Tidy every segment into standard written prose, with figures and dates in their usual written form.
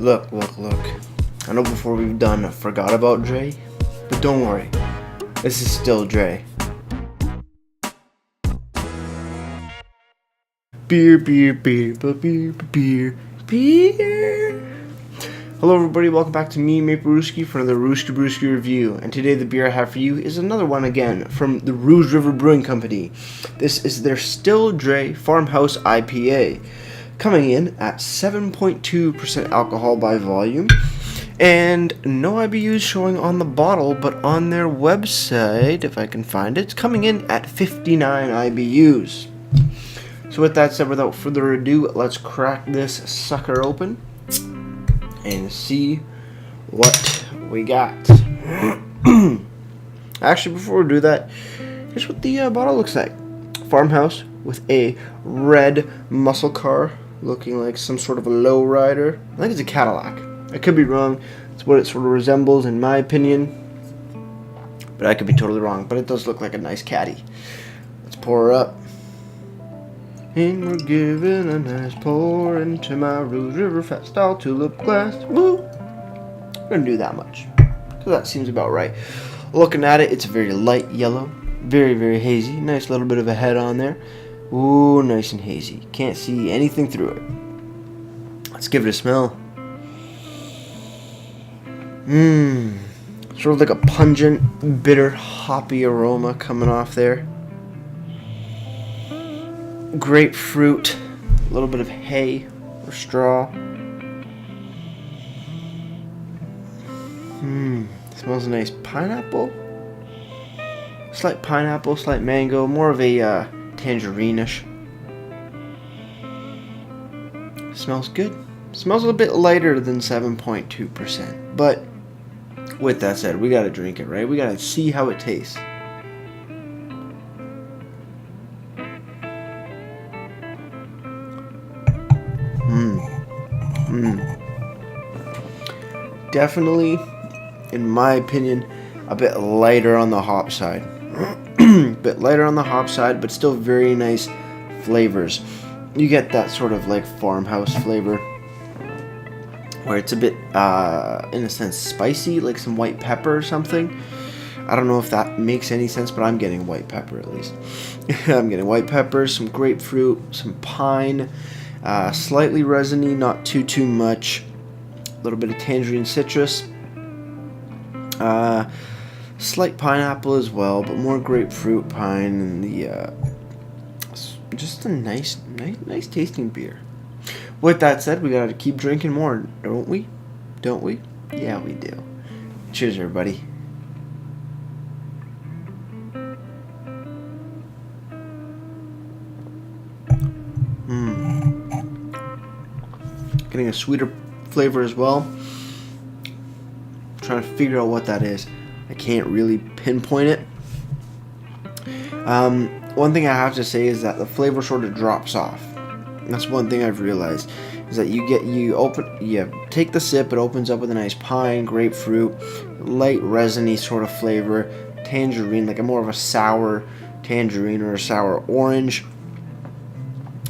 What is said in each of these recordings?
Look. I know before we've done forgot about Drei, but don't worry. This is still Drei. Beer. Hello everybody, welcome back to me, Maple Brewski, for another Rouge River review. And today the beer I have for you is another one again from the Rouge River Brewing Company. This is their Still Drei Farmhouse IPA, coming in at 7.2% alcohol by volume. And no IBUs showing on the bottle, but on their website, if I can find it, it's coming in at 59 IBUs. So with that said, without further ado, let's crack this sucker open and see what we got. Actually, before we do that, here's what the bottle looks like. Farmhouse with a red muscle car looking like some sort of a lowrider. I think it's a Cadillac. I could be wrong. It's what it sort of resembles in my opinion, but I could be totally wrong. But it does look like a nice caddy. Let's pour her up. And we're giving a nice pour into my Rouge River Fat Style Tulip glass. Woo! I'm gonna do that much, so that seems about right. Looking at it, it's very light yellow, very, very hazy. Nice little bit of a head on there. Ooh, nice and hazy. Can't see anything through it. Let's give it a smell. Sort of like a pungent, bitter, hoppy aroma coming off there. Grapefruit, a little bit of hay or straw. Smells nice. Pineapple, slight mango, more of a tangerine-ish. Smells good. Smells a little bit lighter than 7.2%, but with that said, we gotta drink it, right? We gotta see how it tastes. Definitely, in my opinion, a bit lighter on the hop side. But still very nice flavors. You get that sort of like farmhouse flavor, where it's a bit, in a sense, spicy, like some white pepper or something. I don't know if that makes any sense, but I'm getting white pepper at least. I'm getting white pepper, some grapefruit, some pine, slightly resiny, not too much. A little bit of tangerine citrus, slight pineapple as well, but more grapefruit, pine, and the just a nice tasting beer. With that said, we gotta keep drinking more, don't we? Yeah, we do. Cheers, everybody. Getting a sweeter flavor as well. Trying to figure out what that is. I can't really pinpoint it. One thing I have to say is that the flavor sort of drops off. And that's one thing I've realized, is that you take the sip, it opens up with a nice pine, grapefruit, light resiny sort of flavor, tangerine, like a more of a sour tangerine or a sour orange.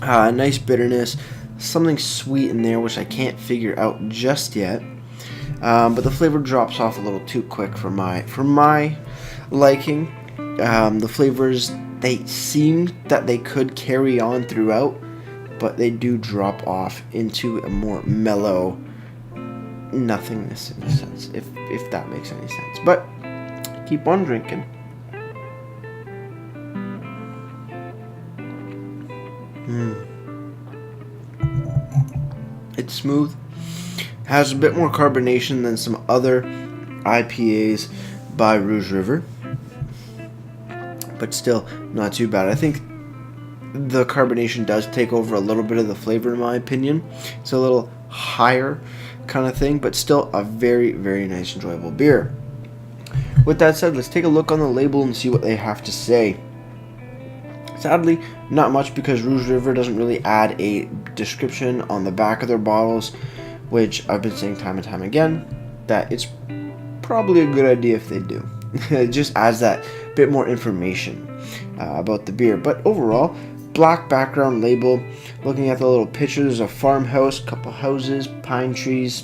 Nice bitterness. Something sweet in there, which I can't figure out just yet. But the flavor drops off a little too quick for my liking. The flavors, they seem that they could carry on throughout, but they do drop off into a more mellow nothingness in a sense, if that makes any sense. But keep on drinking. It's smooth, has a bit more carbonation than some other IPAs by Rouge River, but still not too bad. I think the carbonation does take over a little bit of the flavor in my opinion. It's a little higher kind of thing, but still a very, very nice, enjoyable beer. With that said, let's take a look on the label and see what they have to say. Sadly, not much, because Rouge River doesn't really add a description on the back of their bottles, which I've been saying time and time again, that it's probably a good idea if they do. It just adds that bit more information about the beer. But overall, black background label. Looking at the little picture, there's a farmhouse, couple houses, pine trees,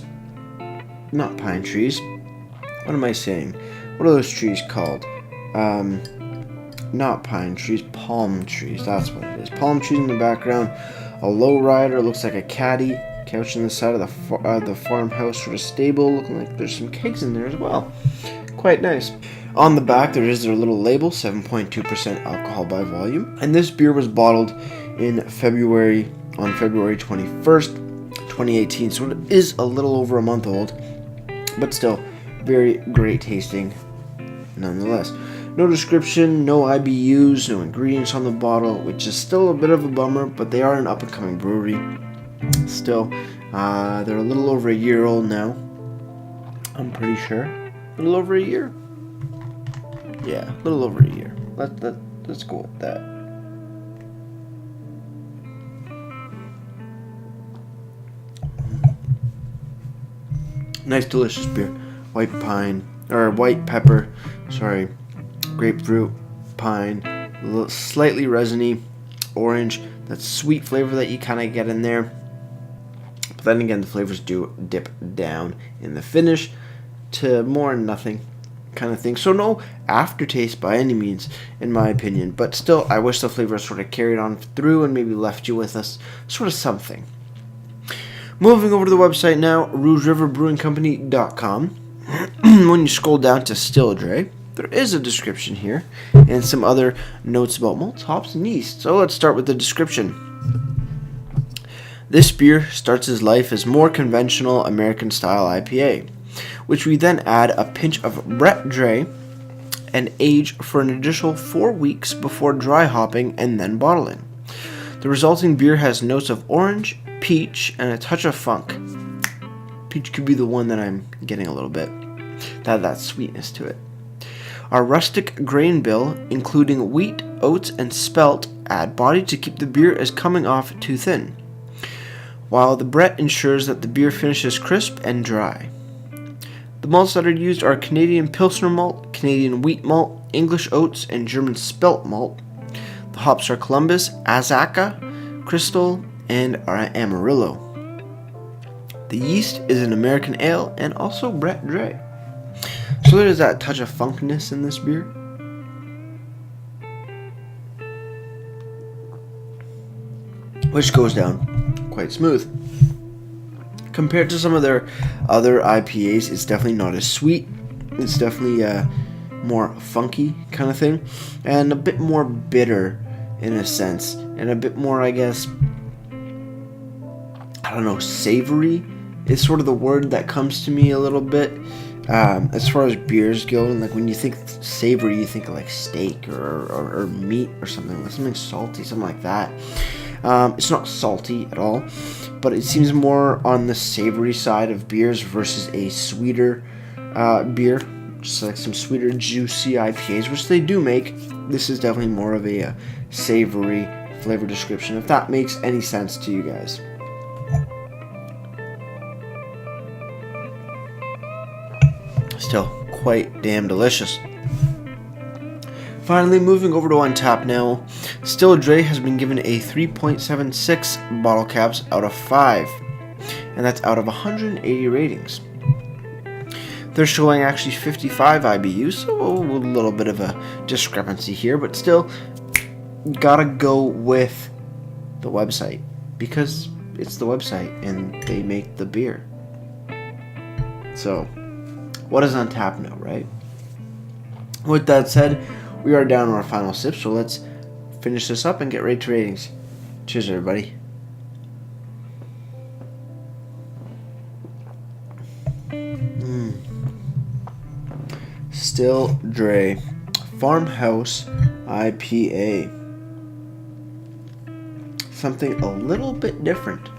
not pine trees. What am I saying? What are those trees called? Not pine trees, palm trees. That's what it is. Palm trees in the background. A low rider, looks like a caddy, couch on the side of the farmhouse sort of stable, looking like there's some kegs in there as well. Quite nice. On the back, there is their little label, 7.2% alcohol by volume. And this beer was bottled on February 21st, 2018. So it is a little over a month old, but still very great tasting nonetheless. No description, no IBUs, no ingredients on the bottle, which is still a bit of a bummer, but they are an up-and-coming brewery. Still, they're a little over a year old now. I'm pretty sure. A little over a year? Yeah, a little over a year. Let's go with that. Nice, delicious beer. White pepper, grapefruit, pine, a little slightly resiny, orange, that sweet flavor that you kind of get in there. But then again, the flavors do dip down in the finish to more nothing kind of thing. So no aftertaste by any means, in my opinion. But still, I wish the flavor sort of carried on through and maybe left you with us sort of something. Moving over to the website now, RougeRiverBrewingCompany.com. When you scroll down to Still Drei, there is a description here and some other notes about malts, hops, and yeast. So let's start with the description. This beer starts his life as more conventional American-style IPA, which we then add a pinch of Drei and age for an additional 4 weeks before dry hopping and then bottling. The resulting beer has notes of orange, peach, and a touch of funk. Peach could be the one that I'm getting a little bit. That sweetness to it. Our rustic grain bill, including wheat, oats, and spelt, add body to keep the beer as coming off too thin, while the Brett ensures that the beer finishes crisp and dry. The malts that are used are Canadian Pilsner malt, Canadian wheat malt, English oats, and German spelt malt. The hops are Columbus, Azacca, Crystal, and Amarillo. The yeast is an American ale and also Drei. So there's that touch of funkiness in this beer. Which goes down quite smooth. Compared to some of their other IPAs, it's definitely not as sweet. It's definitely more funky kind of thing. And a bit more bitter in a sense. And a bit more, I guess, savory is sort of the word that comes to me a little bit. As far as beers go, and like when you think savory, you think of like steak or meat or something salty, something like that. It's not salty at all, but it seems more on the savory side of beers versus a sweeter beer, just like some sweeter, juicy IPAs, which they do make. This is definitely more of a savory flavor description, if that makes any sense to you guys. Still quite damn delicious. Finally, moving over to Untappd now, Still Drei has been given a 3.76 bottle caps out of 5, and that's out of 180 ratings. They're showing actually 55 IBUs, so a little bit of a discrepancy here, but still, gotta go with the website, because it's the website and they make the beer. So, what does Untappd know, right? With that said, we are down to our final sip, so let's finish this up and get right to ratings. Cheers, everybody. Still Drei Farmhouse IPA. Something a little bit different.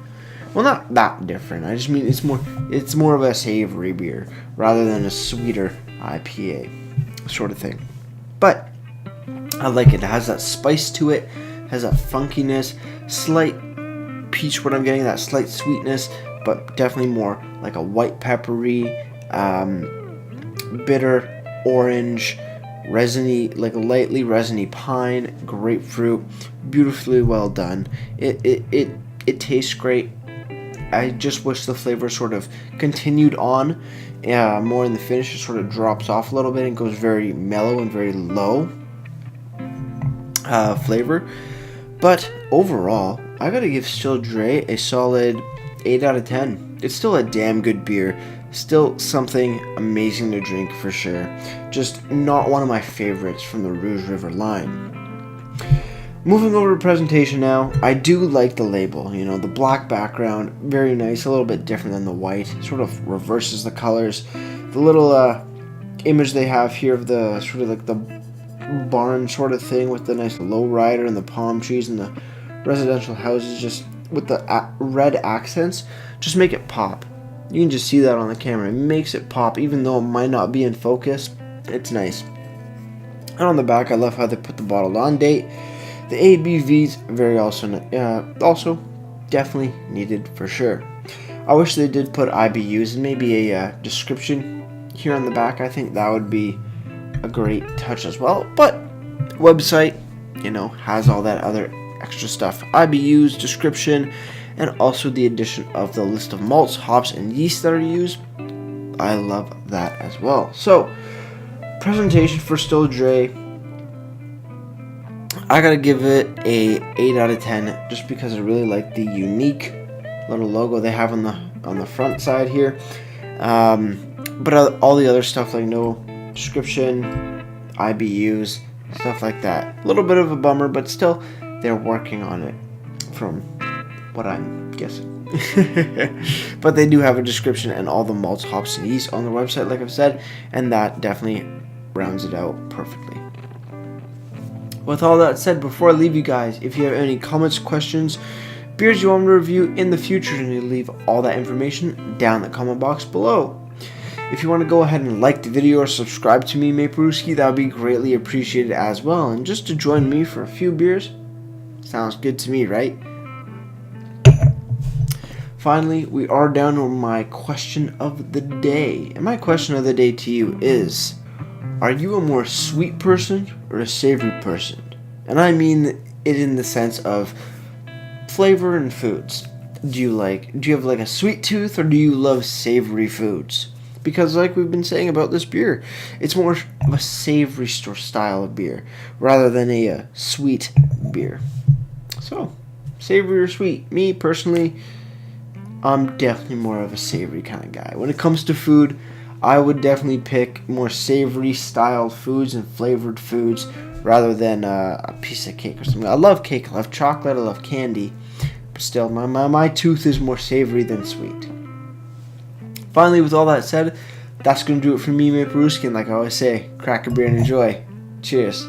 Well, not that different. I just mean it's more of a savory beer rather than a sweeter IPA sort of thing. But I like it. It has that spice to it, has that funkiness, slight peach, what I'm getting, that slight sweetness, but definitely more like a white peppery, bitter, orange, resiny, like a lightly resiny pine, grapefruit, beautifully well done. It tastes great. I just wish the flavor sort of continued on. More in the finish, it sort of drops off a little bit and goes very mellow and very low flavor. But overall, I gotta give still Drei a solid 8 out of 10. It's still a damn good beer. Still something amazing to drink for sure. Just not one of my favorites from the Rouge River line. Moving over to presentation now, I do like the label. You know, the black background, very nice, a little bit different than the white. Sort of reverses the colors. The little image they have here of the sort of like the barn sort of thing with the nice low rider and the palm trees and the residential houses, just with the red accents, just make it pop. You can just see that on the camera. It makes it pop, even though it might not be in focus. It's nice. And on the back, I love how they put the bottled on date. The ABV's very also definitely needed for sure. I wish they did put IBUs and maybe a description here on the back. I think that would be a great touch as well. But website, you know, has all that other extra stuff. IBUs, description, and also the addition of the list of malts, hops, and yeast that are used. I love that as well. So, presentation for Still Drei, I gotta give it a 8 out of 10 just because I really like the unique little logo they have on the front side here. But all the other stuff, like no description, IBUs, stuff like that. A little bit of a bummer, but still they're working on it from what I'm guessing. But they do have a description and all the malts, hops, and yeast on their website, like I've said, and that definitely rounds it out perfectly. With all that said, before I leave you guys, if you have any comments, questions, beers you want me to review in the future, you need to leave all that information down in the comment box below. If you want to go ahead and like the video or subscribe to me, Maperuski, that would be greatly appreciated as well. And just to join me for a few beers, sounds good to me, right? Finally, we are down to my question of the day. And my question of the day to you is, are you a more sweet person or a savory person? And I mean it in the sense of flavor and foods. Do you have like a sweet tooth, or do you love savory foods? Because like we've been saying about this beer, it's more of a savory style of beer rather than a sweet beer. So, savory or sweet? Me personally, I'm definitely more of a savory kind of guy. When it comes to food, I would definitely pick more savory styled foods and flavored foods rather than a piece of cake or something. I love cake, I love chocolate, I love candy, but still my tooth is more savory than sweet. Finally, with all that said, that's going to do it for me, Maperuski, and like I always say, crack a beer and enjoy. Cheers.